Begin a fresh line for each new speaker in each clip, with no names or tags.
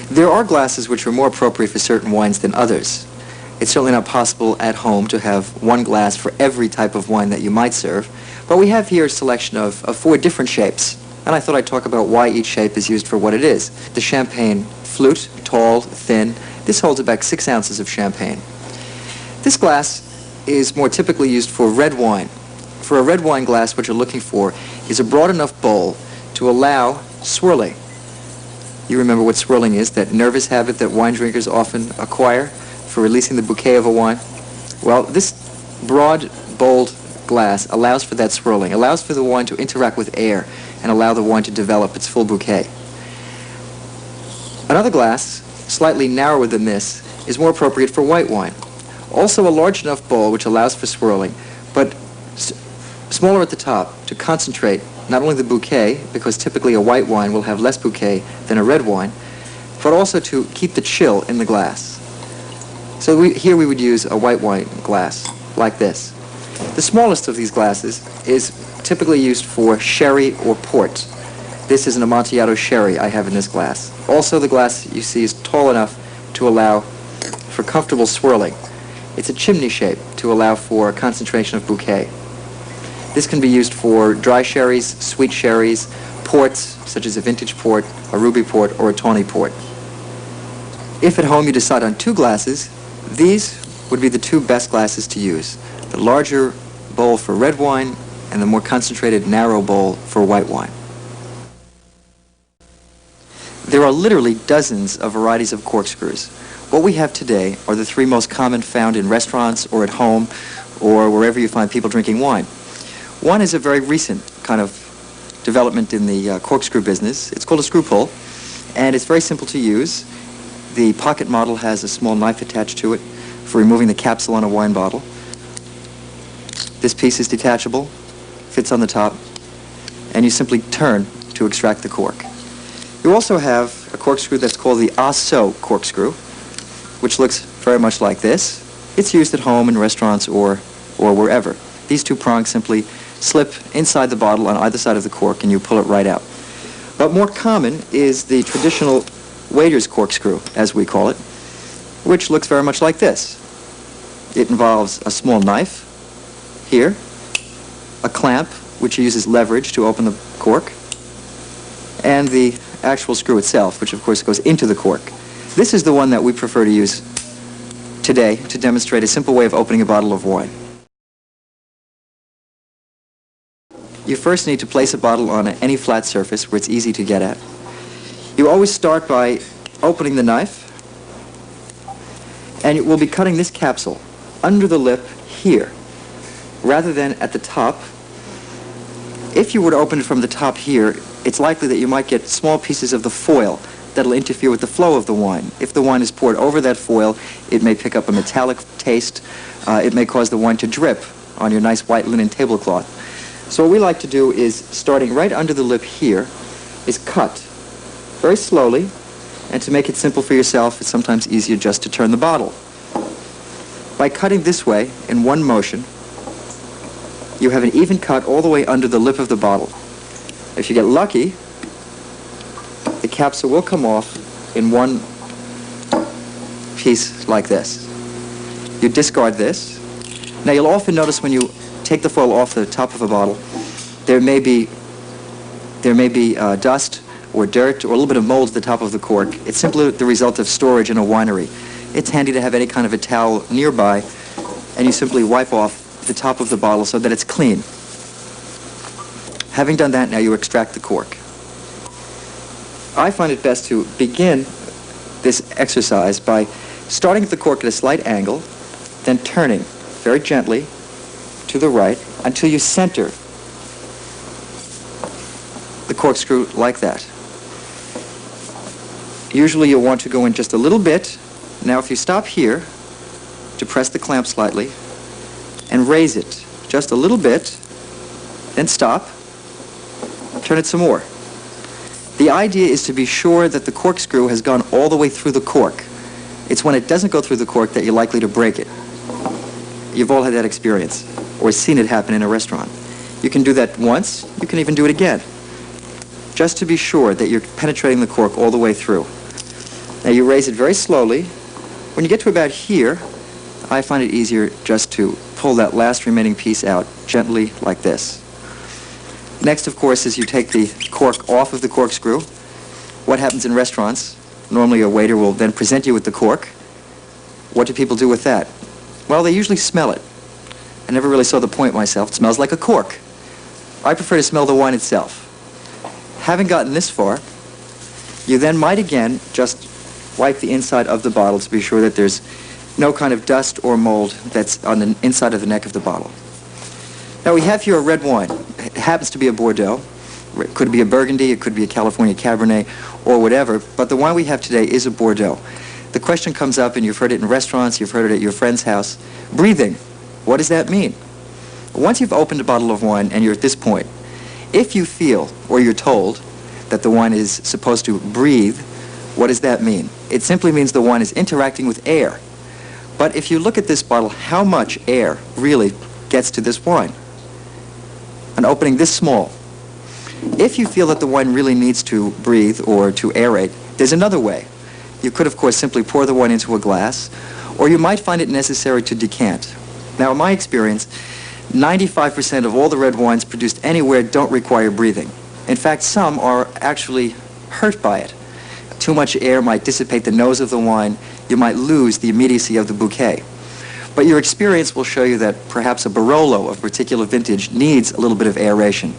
There are glasses which are more appropriate for certain wines than others. It's certainly not possible at home to have one glass for every type of wine that you might serve, but we have here a selection of 4 different shapes, and I thought I'd talk about why each shape is used for what it is. The champagne flute, tall, thin, this holds about 6 ounces of champagne. This glass is more typically used for red wine. For a red wine glass, what you're looking for is a broad enough bowl to allow swirling. You remember what swirling is, that nervous habit that wine drinkers often acquire for releasing the bouquet of a wine? Well, this broad, bold glass allows for that swirling, allows for the wine to interact with air and allow the wine to develop its full bouquet. Another glass, slightly narrower than this, is more appropriate for white wine. Also a large enough bowl which allows for swirling, but smaller at the top to concentrate not only the bouquet, because typically a white wine will have less bouquet than a red wine, but also to keep the chill in the glass. So here we would use a white wine glass, like this. The smallest of these glasses is typically used for sherry or port. This is an Amontillado sherry I have in this glass. Also, the glass you see is tall enough to allow for comfortable swirling. It's a chimney shape to allow for a concentration of bouquet. This can be used for dry sherries, sweet sherries, ports, such as a vintage port, a ruby port, or a tawny port. If at home you decide on 2 glasses, these would be the 2 best glasses to use. The larger bowl for red wine and the more concentrated narrow bowl for white wine. There are literally dozens of varieties of corkscrews. What we have today are the 3 most common found in restaurants or at home or wherever you find people drinking wine. One is a very recent kind of development in the corkscrew business. It's called a screw pull, and it's very simple to use. The pocket model has a small knife attached to it for removing the capsule on a wine bottle. This piece is detachable, fits on the top, and you simply turn to extract the cork. You also have a corkscrew that's called the so corkscrew, which looks very much like this. It's used at home in restaurants or wherever. These 2 prongs simply slip inside the bottle on either side of the cork and you pull it right out. But more common is the traditional waiter's corkscrew, as we call it, which looks very much like this. It involves a small knife here, a clamp which uses leverage to open the cork, and the actual screw itself, which of course goes into the cork. This is the one that we prefer to use today to demonstrate a simple way of opening a bottle of wine. You first need to place a bottle on any flat surface where it's easy to get at. You always start by opening the knife, and we'll be cutting this capsule under the lip here, rather than at the top. If you were to open it from the top here, it's likely that you might get small pieces of the foil that'll interfere with the flow of the wine. If the wine is poured over that foil, it may pick up a metallic taste. It may cause the wine to drip on your nice white linen tablecloth. So what we like to do is, starting right under the lip here, is cut very slowly, and to make it simple for yourself, it's sometimes easier just to turn the bottle. By cutting this way, in one motion, you have an even cut all the way under the lip of the bottle. If you get lucky, the capsule will come off in one piece like this. You discard this. Now you'll often notice when you take the foil off the top of a bottle, there may be dust or dirt or a little bit of mold at the top of the cork. It's simply the result of storage in a winery. It's handy to have any kind of a towel nearby, and you simply wipe off the top of the bottle so that it's clean. Having done that, now you extract the cork. I find it best to begin this exercise by starting the cork at a slight angle, then turning very gently to the right until you center the corkscrew like that. Usually you'll want to go in just a little bit. Now if you stop here, to press the clamp slightly and raise it just a little bit, then stop, turn it some more. The idea is to be sure that the corkscrew has gone all the way through the cork. It's when it doesn't go through the cork that you're likely to break it. You've all had that experience, or seen it happen in a restaurant. You can do that once, you can even do it again, just to be sure that you're penetrating the cork all the way through. Now you raise it very slowly. When you get to about here, I find it easier just to pull that last remaining piece out gently like this. Next, of course, is you take the cork off of the corkscrew. What happens in restaurants? Normally a waiter will then present you with the cork. What do people do with that? Well, they usually smell it. I never really saw the point myself. It smells like a cork. I prefer to smell the wine itself. Having gotten this far, you then might again just wipe the inside of the bottle to be sure that there's no kind of dust or mold that's on the inside of the neck of the bottle. Now we have here a red wine. It happens to be a Bordeaux. It could be a Burgundy, it could be a California Cabernet, or whatever, but the wine we have today is a Bordeaux. The question comes up, and you've heard it in restaurants, you've heard it at your friend's house, breathing. What does that mean? Once you've opened a bottle of wine and you're at this point, if you feel, or you're told, that the wine is supposed to breathe, what does that mean? It simply means the wine is interacting with air. But if you look at this bottle, how much air really gets to this wine? An opening this small. If you feel that the wine really needs to breathe or to aerate, there's another way. You could, of course, simply pour the wine into a glass, or you might find it necessary to decant. Now, in my experience, 95% of all the red wines produced anywhere don't require breathing. In fact, some are actually hurt by it. Too much air might dissipate the nose of the wine. You might lose the immediacy of the bouquet. But your experience will show you that perhaps a Barolo of particular vintage needs a little bit of aeration,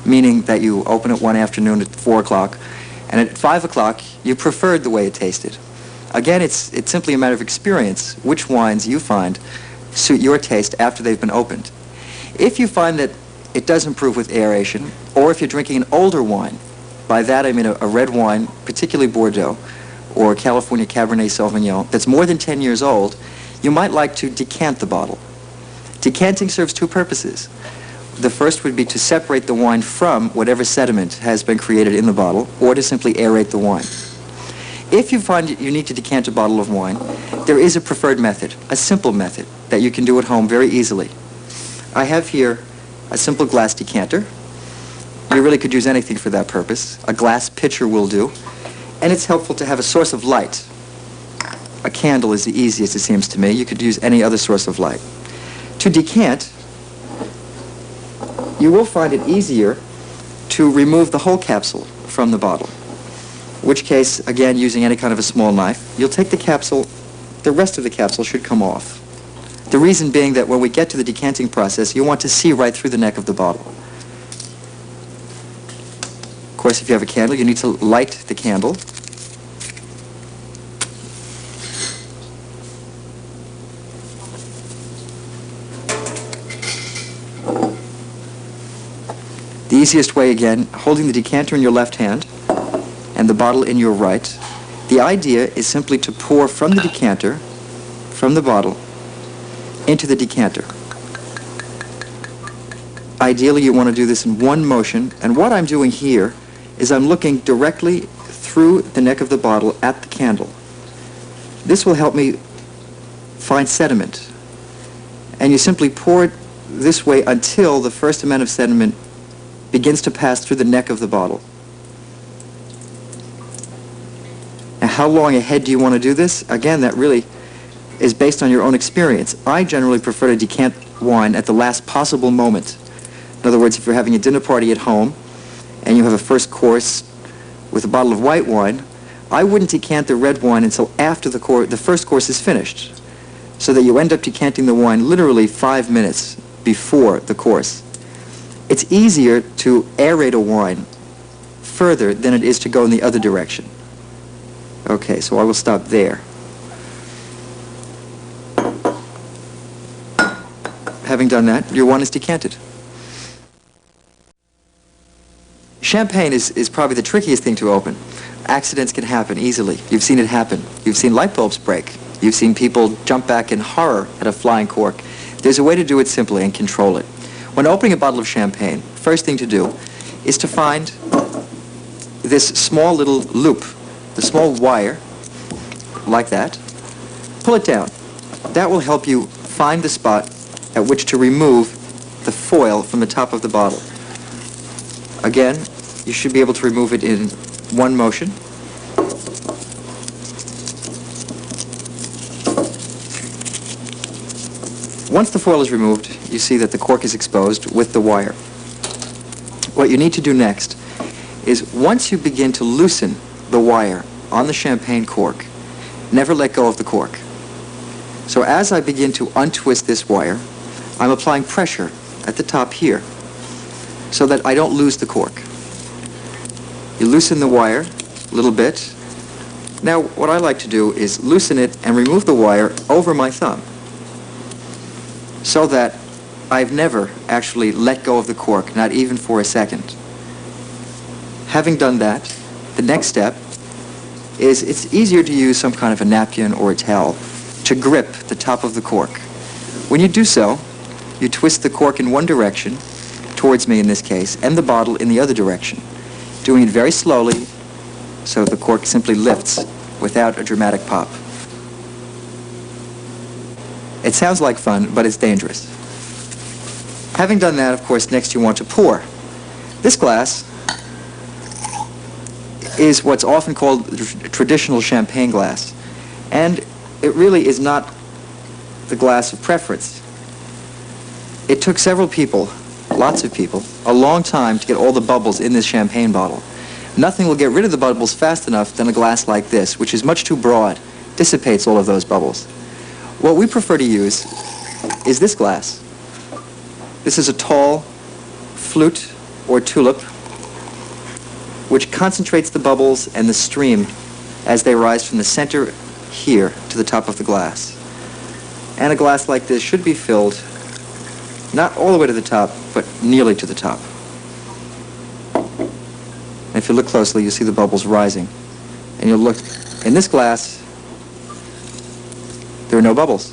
meaning that you open it one afternoon at 4 o'clock, and at 5 o'clock, you preferred the way it tasted. Again, it's simply a matter of experience, which wines you find suit your taste after they've been opened. If you find that it does improve with aeration, or if you're drinking an older wine, by that I mean a red wine, particularly Bordeaux, or California Cabernet Sauvignon, that's more than 10 years old, you might like to decant the bottle. Decanting serves two purposes. The first would be to separate the wine from whatever sediment has been created in the bottle, or to simply aerate the wine. If you find you need to decant a bottle of wine, there is a preferred method, a simple method, that you can do at home very easily. I have here a simple glass decanter. You really could use anything for that purpose. A glass pitcher will do. And it's helpful to have a source of light. A candle is the easiest, it seems to me. You could use any other source of light. To decant, you will find it easier to remove the whole capsule from the bottle. In which case, again, using any kind of a small knife, you'll take the capsule, the rest of the capsule should come off. The reason being that when we get to the decanting process, you want to see right through the neck of the bottle. Of course, if you have a candle, you need to light the candle. The easiest way, again, holding the decanter in your left hand and the bottle in your right. The idea is simply to pour from the decanter, from the bottle, into the decanter. Ideally, you want to do this in one motion, and what I'm doing here is I'm looking directly through the neck of the bottle at the candle. This will help me find sediment, and you simply pour it this way until the first amount of sediment begins to pass through the neck of the bottle. Now, how long ahead do you want to do this? Again, that really is based on your own experience. I generally prefer to decant wine at the last possible moment. In other words, if you're having a dinner party at home and you have a first course with a bottle of white wine, I wouldn't decant the red wine until after the first course is finished, so that you end up decanting the wine literally 5 minutes before the course. It's easier to aerate a wine further than it is to go in the other direction. Okay, so I will stop there. Having done that, your wine is decanted. Champagne is probably the trickiest thing to open. Accidents can happen easily. You've seen it happen. You've seen light bulbs break. You've seen people jump back in horror at a flying cork. There's a way to do it simply and control it. When opening a bottle of champagne, first thing to do is to find this small little loop, the small wire, like that. Pull it down. That will help you find the spot at which to remove the foil from the top of the bottle. Again, you should be able to remove it in one motion. Once the foil is removed, you see that the cork is exposed with the wire. What you need to do next is, once you begin to loosen the wire on the champagne cork, never let go of the cork. So as I begin to untwist this wire, I'm applying pressure at the top here so that I don't lose the cork. You loosen the wire a little bit. Now, what I like to do is loosen it and remove the wire over my thumb so that I've never actually let go of the cork, not even for a second. Having done that, the next step is it's easier to use some kind of a napkin or a towel to grip the top of the cork. When you do so, you twist the cork in one direction, towards me in this case, and the bottle in the other direction, doing it very slowly so the cork simply lifts without a dramatic pop. It sounds like fun, but it's dangerous. Having done that, of course, next you want to pour. This glass is what's often called the traditional champagne glass, and it really is not the glass of preference. It took several people, lots of people, a long time to get all the bubbles in this champagne bottle. Nothing will get rid of the bubbles fast enough than a glass like this, which is much too broad, dissipates all of those bubbles. What we prefer to use is this glass. This is a tall flute or tulip which concentrates the bubbles and the stream as they rise from the center here to the top of the glass. And a glass like this should be filled not all the way to the top, but nearly to the top. And if you look closely, you see the bubbles rising. And you'll look, in this glass, there are no bubbles.